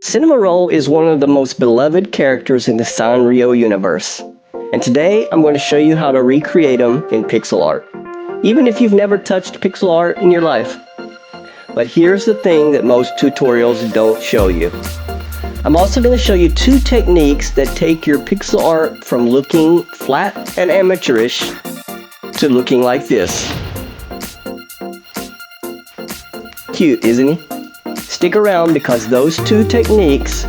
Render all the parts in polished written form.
Cinnamoroll is one of the most beloved characters in the Sanrio universe, and today I'm going to show you how to recreate him in pixel art, even if you've never touched pixel art in your life. But here's the thing that most tutorials don't show you. I'm also going to show you two techniques that take your pixel art from looking flat and amateurish to looking like this. Cute, isn't he? Stick around because those two techniques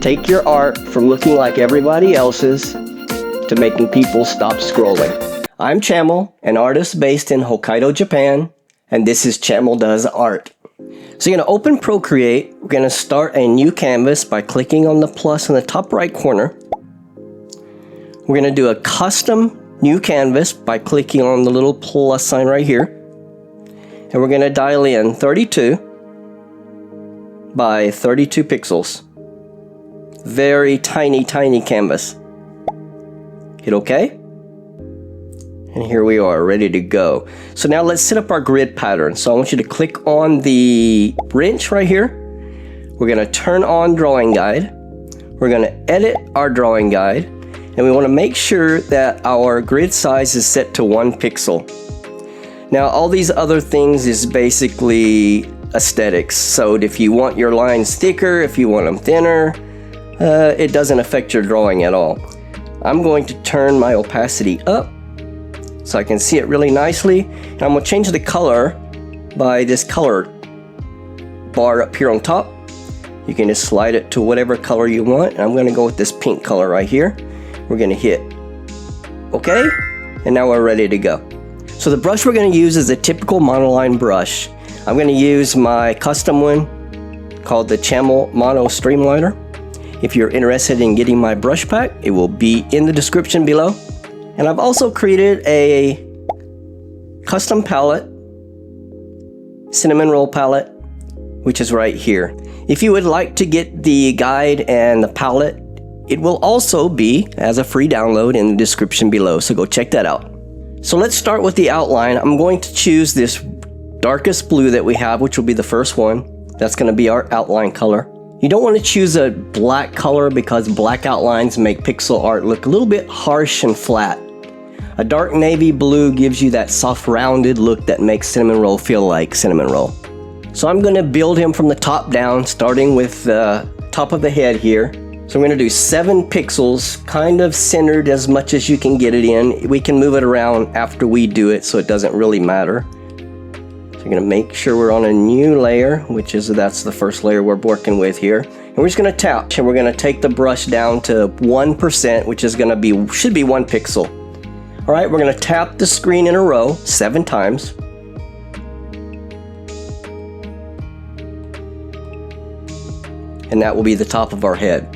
take your art from looking like everybody else's to making people stop scrolling. I'm Chamel, an artist based in Hokkaido, Japan, and this is Chamel Does Art. So you're going to open Procreate. We're going to start a new canvas by clicking on the plus in the top right corner. We're going to do a custom new canvas by clicking on the little plus sign right here. And we're going to dial in 32 by 32 pixels. Very tiny canvas. Hit OK. And here we are, ready to go. So now let's set up our grid pattern. So I want you to click on the wrench right here. We're going to turn on drawing guide. We're going to edit our drawing guide. And we want to make sure that our grid size is set to 1 pixel. Now all these other things is basically aesthetics. So if you want your lines thicker, if you want them thinner, it doesn't affect your drawing at all. I'm going to turn my opacity up so I can see it really nicely. And I'm going to change the color by this color bar up here on top. You can just slide it to whatever color you want. And I'm going to go with this pink color right here. We're going to hit OK, and now we're ready to go. So the brush we're going to use is a typical monoline brush. I'm going to use my custom one called the Chamel Mono Streamliner. If you're interested in getting my brush pack, it will be in the description below. And I've also created a custom palette, Cinnamoroll palette, which is right here. If you would like to get the guide and the palette, it will also be as a free download in the description below, so go check that out. So let's start with the outline. I'm going to choose this darkest blue that we have, which will be the first one. That's going to be our outline color. You don't want to choose a black color because black outlines make pixel art look a little bit harsh and flat. A dark navy blue gives you that soft rounded look that makes Cinnamoroll feel like Cinnamoroll. So I'm going to build him from the top down, starting with the top of the head here. So I'm going to do 7 pixels, kind of centered as much as you can get it in. We can move it around after we do it, so it doesn't really matter. So I'm going to make sure we're on a new layer, that's the first layer we're working with here. And we're just going to tap, and we're going to take the brush down to 1%, which is going to should be 1 pixel. All right, we're going to tap the screen in a row 7 times. And that will be the top of our head.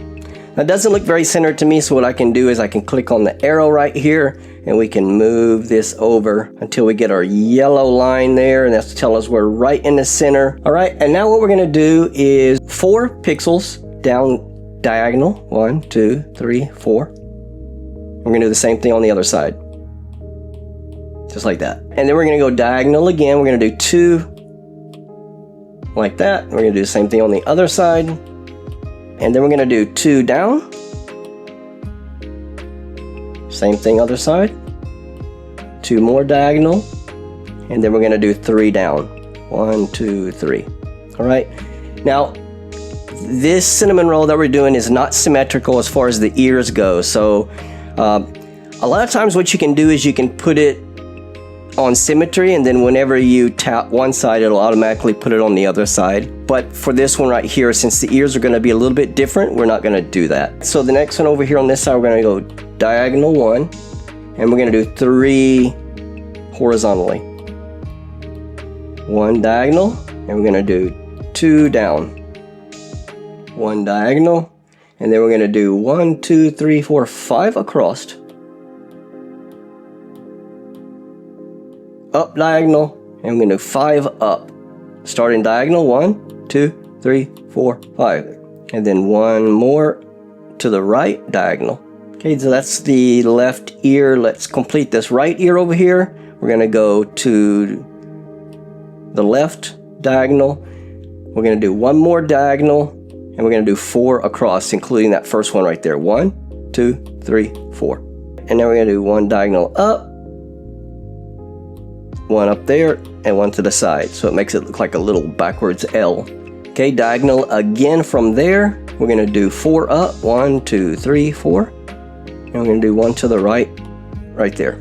That doesn't look very centered to me, so what I can do is I can click on the arrow right here and we can move this over until we get our yellow line there, and that's to tell us we're right in the center. All right, and now what we're going to do is 4 pixels down diagonal. 1, 2, 3, 4. We're going to do the same thing on the other side. Just like that. And then we're going to go diagonal again. We're going to do 2 like that. We're going to do the same thing on the other side. And then we're going to do 2 down. Same thing other side. 2 more diagonal. And then we're going to do 3 down. 1, 2, 3. All right. Now, this Cinnamoroll that we're doing is not symmetrical as far as the ears go. So a lot of times what you can do is you can put it on symmetry, and then whenever you tap one side, it'll automatically put it on the other side. But for this one right here, since the ears are going to be a little bit different, we're not going to do that. So the next one over here on this side, we're going to go diagonal 1, and we're going to do 3 horizontally. 1 diagonal, and we're going to do 2 down. 1 diagonal, and then we're going to do 1, 2, 3, 4, 5 across. Up diagonal, and we're going to do 5 up. Starting diagonal, 1, 2, 3, 4, 5. And then 1 more to the right diagonal. Okay, so that's the left ear. Let's complete this right ear over here. We're going to go to the left diagonal. We're going to do one more diagonal, and And we're going to do 4 across, including that first one right there. 1, 2, 3, 4. And now we're going to do 1 diagonal up, 1 up there, and 1 to the side. So it makes it look like a little backwards L. Okay, diagonal again from there. We're going to do 4 up, 1, 2, 3, 4. And we're going to do 1 to the right, right there.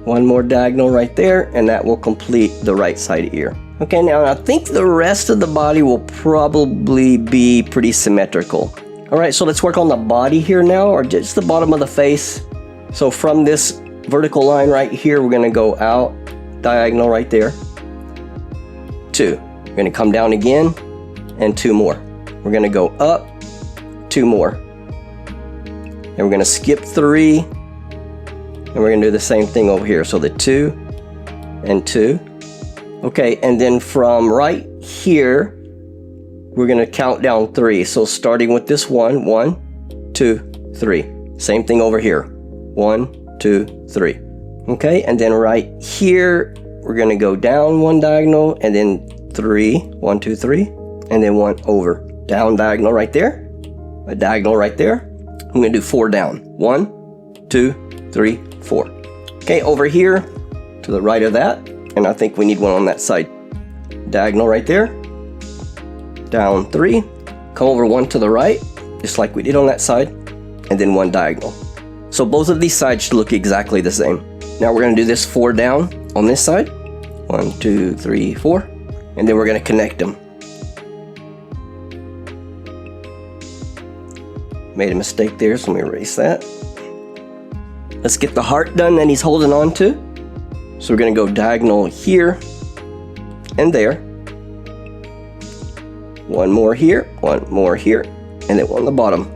1 more diagonal right there, and that will complete the right side ear. Okay, now I think the rest of the body will probably be pretty symmetrical. All right, so let's work on the body here now, or just the bottom of the face. So from this vertical line right here, we're gonna go out, diagonal right there. 2. We're gonna come down again, and 2 more. We're gonna go up, 2 more. And we're gonna skip 3, and we're gonna do the same thing over here. So the 2 and 2. Okay, and then from right here, we're gonna count down 3. So starting with this 1, 1, 2, 3. Same thing over here. 1, 2, 3. Okay, and then right here, we're gonna go down 1 diagonal, and then 3, 1, 2, 3, and then 1 over. Down diagonal right there, a diagonal right there. I'm gonna do 4 down. 1, 2, 3, 4. Okay, over here, to the right of that, and I think we need 1 on that side. Diagonal right there, down 3, come over 1 to the right, just like we did on that side, and then 1 diagonal. So both of these sides should look exactly the same. Now we're gonna do this 4 down on this side. 1, 2, 3, 4, and then we're gonna connect them. Made a mistake there, so let me erase that. Let's get the heart done that he's holding on to. So we're gonna go diagonal here and there. 1 more here, 1 more here, and then 1 on the bottom.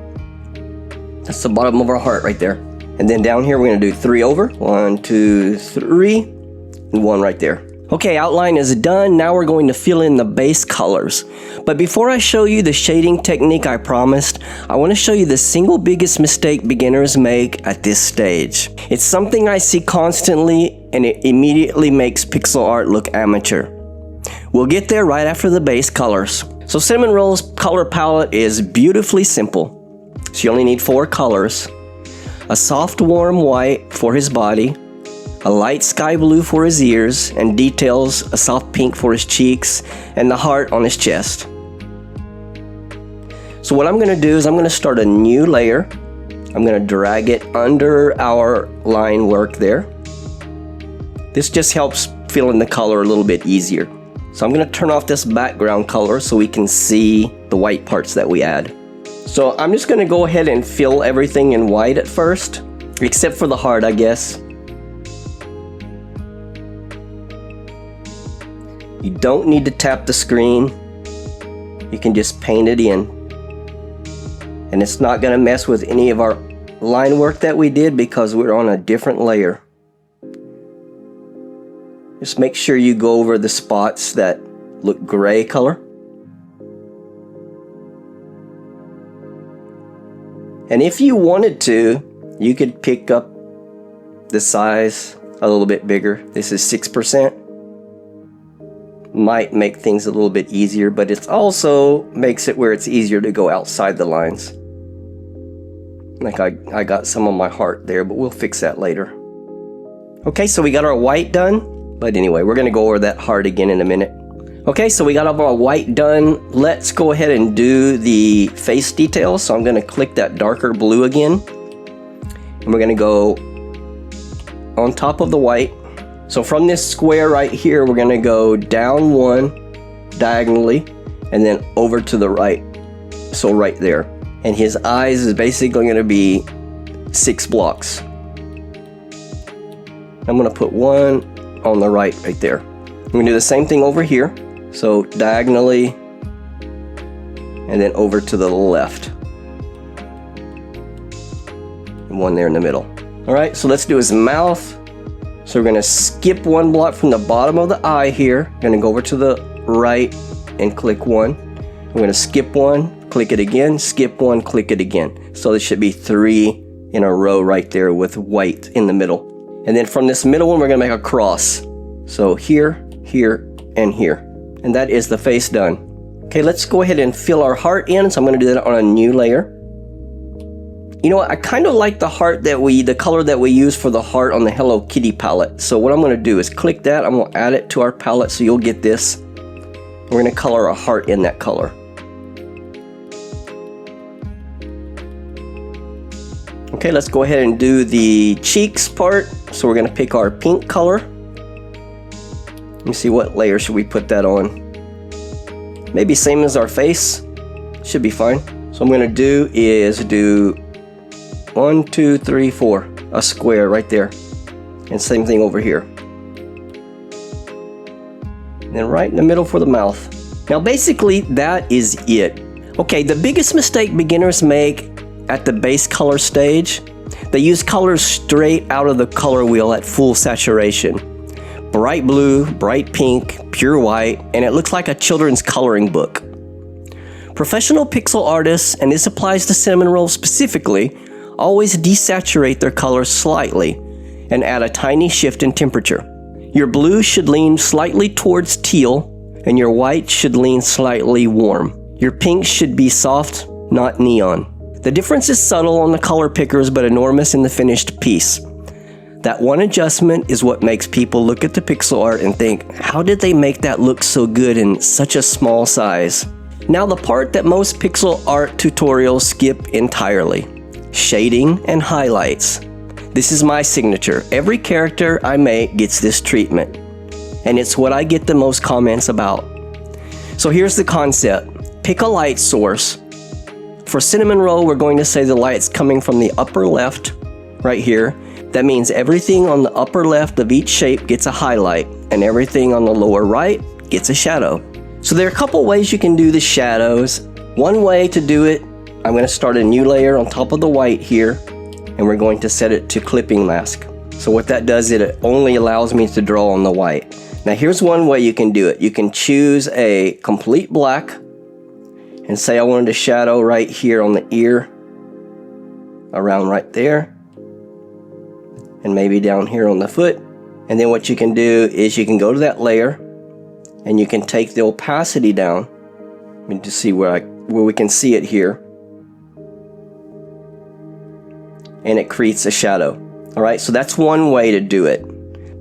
That's the bottom of our heart right there. And then down here, we're gonna do 3 over. 1, 2, 3, and 1 right there. Okay, outline is done. Now we're going to fill in the base colors. But before I show you the shading technique I promised, I want to show you the single biggest mistake beginners make at this stage. It's something I see constantly, and it immediately makes pixel art look amateur. We'll get there right after the base colors. So Cinnamoroll's color palette is beautifully simple. So you only need 4 colors. A soft warm white for his body, a light sky blue for his ears, and details a soft pink for his cheeks, and the heart on his chest. So what I'm going to do is I'm going to start a new layer. I'm going to drag it under our line work there. This just helps fill in the color a little bit easier. So I'm going to turn off this background color so we can see the white parts that we add. So I'm just going to go ahead and fill everything in white at first, except for the heart, I guess. You don't need to tap the screen. You can just paint it in. And it's not going to mess with any of our line work that we did because we're on a different layer. Just make sure you go over the spots that look gray color. And if you wanted to, you could pick up the size a little bit bigger. This is 6%. Might make things a little bit easier, but it also makes it where it's easier to go outside the lines. Like I got some on my heart there, but we'll fix that later. Okay, so we got our white done, but anyway, we're gonna go over that heart again in a minute. Okay, so we got our white done. Let's go ahead and do the face details. So I'm gonna click that darker blue again, and we're gonna go on top of the white. So from this square right here, we're gonna go down 1 diagonally and then over to the right. So right there. And his eyes is basically gonna be 6 blocks. I'm gonna put 1 on the right there. I'm gonna do the same thing over here. So diagonally and then over to the left. And 1 there in the middle. All right, so let's do his mouth. So we're gonna skip 1 block from the bottom of the eye here. Gonna go over to the right and click 1. We're gonna skip 1, click it again, skip 1, click it again. So there should be 3 in a row right there with white in the middle. And then from this middle one, we're gonna make a cross. So here, here, and here. And that is the face done. Okay, let's go ahead and fill our heart in. So I'm going to do that on a new layer. You know what? I kind of like the heart the color that we use for the heart on the Hello Kitty palette. So what I'm going to do is click that. I'm going to add it to our palette so you'll get this. We're going to color a heart in that color. Okay, let's go ahead and do the cheeks part. So we're going to pick our pink color. Let me see, what layer should we put that on? Maybe same as our face. Should be fine. So I'm going to do is do 1, 2, 3, 4. A square right there. And same thing over here. And then right in the middle for the mouth. Now basically that is it. Okay, the biggest mistake beginners make at the base color stage, they use colors straight out of the color wheel at full saturation. Bright blue, bright pink, pure white, and it looks like a children's coloring book. Professional pixel artists, and this applies to Cinnamoroll specifically, always desaturate their colors slightly and add a tiny shift in temperature. Your blue should lean slightly towards teal, and your white should lean slightly warm. Your pink should be soft, not neon. The difference is subtle on the color pickers but enormous in the finished piece. That one adjustment is what makes people look at the pixel art and think, how did they make that look so good in such a small size? Now the part that most pixel art tutorials skip entirely. Shading and highlights. This is my signature. Every character I make gets this treatment. And it's what I get the most comments about. So here's the concept. Pick a light source. For Cinnamoroll, we're going to say the light's coming from the upper left, right here. That means everything on the upper left of each shape gets a highlight, and everything on the lower right gets a shadow. So there are a couple ways you can do the shadows. One way to do it, I'm going to start a new layer on top of the white here, and we're going to set it to clipping mask. So what that does, it only allows me to draw on the white. Now here's one way you can do it. You can choose a complete black, and say I wanted a shadow right here on the ear, around right there, and maybe down here on the foot. And then what you can do is you can go to that layer and you can take the opacity down. Let me just see where we can see it here. And it creates a shadow. Alright, so that's one way to do it.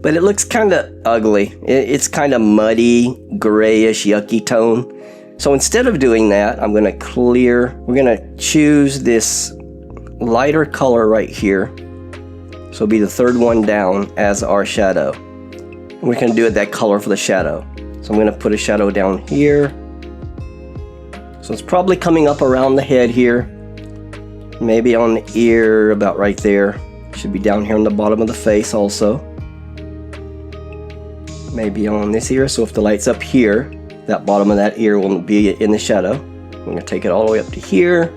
But it looks kind of ugly. It's kind of muddy, grayish, yucky tone. So instead of doing that, I'm going to we're going to choose this lighter color right here. So it'll be the third one down as our shadow. And we're going to do it that color for the shadow. So I'm going to put a shadow down here. So it's probably coming up around the head here. Maybe on the ear, about right there. Should be down here on the bottom of the face also. Maybe on this ear, so if the light's up here, that bottom of that ear will be in the shadow. I'm going to take it all the way up to here,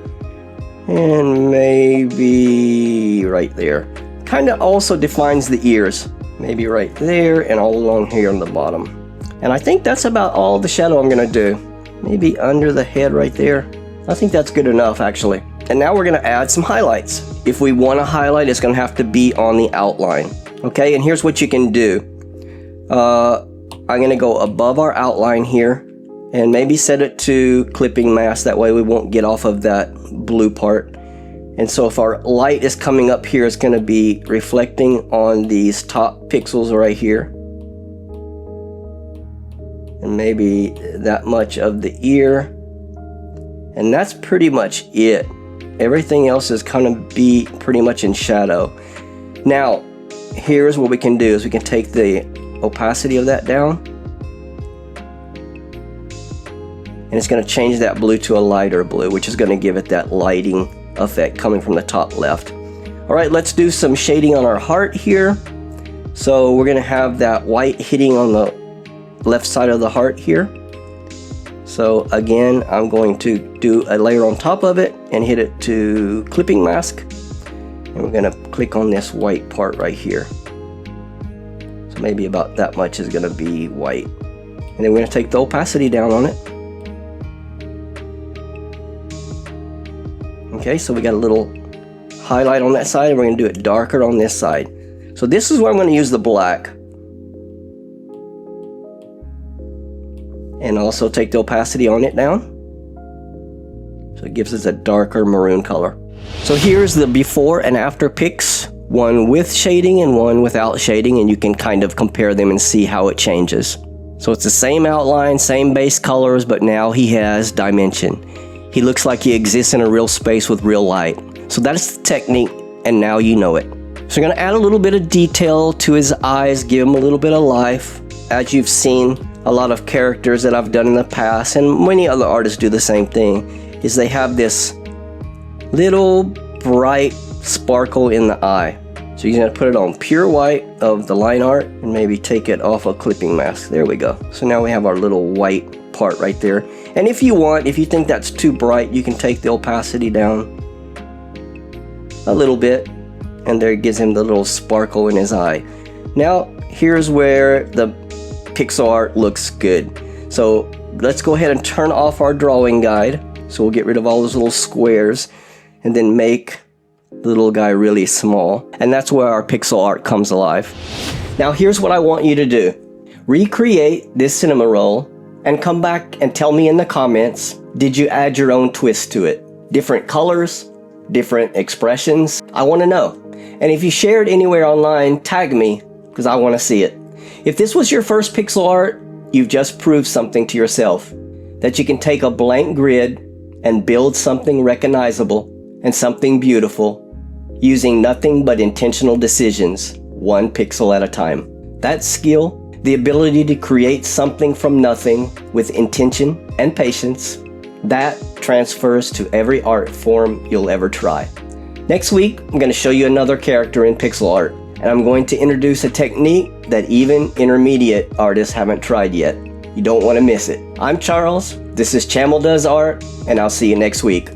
and maybe right there. Kind of also defines the ears. Maybe right there, and all along here on the bottom. And I think that's about all the shadow I'm going to do. Maybe under the head right there. I think that's good enough, actually. And now we're going to add some highlights. If we want to highlight, it's going to have to be on the outline. Okay, and here's what you can do. I'm going to go above our outline here and maybe set it to clipping mask. That way we won't get off of that blue part. And so if our light is coming up here, it's going to be reflecting on these top pixels right here. And maybe that much of the ear. And that's pretty much it. Everything else is kind of be pretty much in shadow. Now, here's what we can do is we can take the opacity of that down. And it's going to change that blue to a lighter blue, which is going to give it that lighting effect coming from the top left. Alright, let's do some shading on our heart here. So we're going to have that white hitting on the left side of the heart here. So again, I'm going to do a layer on top of it and hit it to clipping mask. And we're going to click on this white part right here. So maybe about that much is going to be white. And then we're going to take the opacity down on it. Okay, so we got a little highlight on that side, and we're going to do it darker on this side. So this is where I'm going to use the black. and also take the opacity on it down. So it gives us a darker maroon color. So here's the before and after pics, one with shading and one without shading, and you can kind of compare them and see how it changes. So it's the same outline, same base colors, but now he has dimension. He looks like he exists in a real space with real light. So that's the technique, and now you know it. So I'm going to add a little bit of detail to his eyes, give him a little bit of life. As you've seen a lot of characters that I've done in the past, and many other artists do the same thing, is they have this little bright sparkle in the eye. So you're going to put it on pure white of the line art and maybe take it off a clipping mask. There we go. So now we have our little white part right there. And if you want, if you think that's too bright, you can take the opacity down a little bit, and there it gives him the little sparkle in his eye. Now here's where the pixel art looks good. So let's go ahead and turn off our drawing guide. So we'll get rid of all those little squares and then make the little guy really small. And that's where our pixel art comes alive. Now here's what I want you to do. Recreate this Cinnamoroll and come back and tell me in the comments, did you add your own twist to it? Different colors, different expressions? I want to know. And if you share it anywhere online, tag me, because I want to see it. If this was your first pixel art, you've just proved something to yourself. That you can take a blank grid and build something recognizable and something beautiful using nothing but intentional decisions, one pixel at a time. That skill, the ability to create something from nothing with intention and patience, that transfers to every art form you'll ever try. Next week, I'm going to show you another character in pixel art, and I'm going to introduce a technique that even intermediate artists haven't tried yet. You don't want to miss it. I'm Charles, this is Chamel Does Art, and I'll see you next week.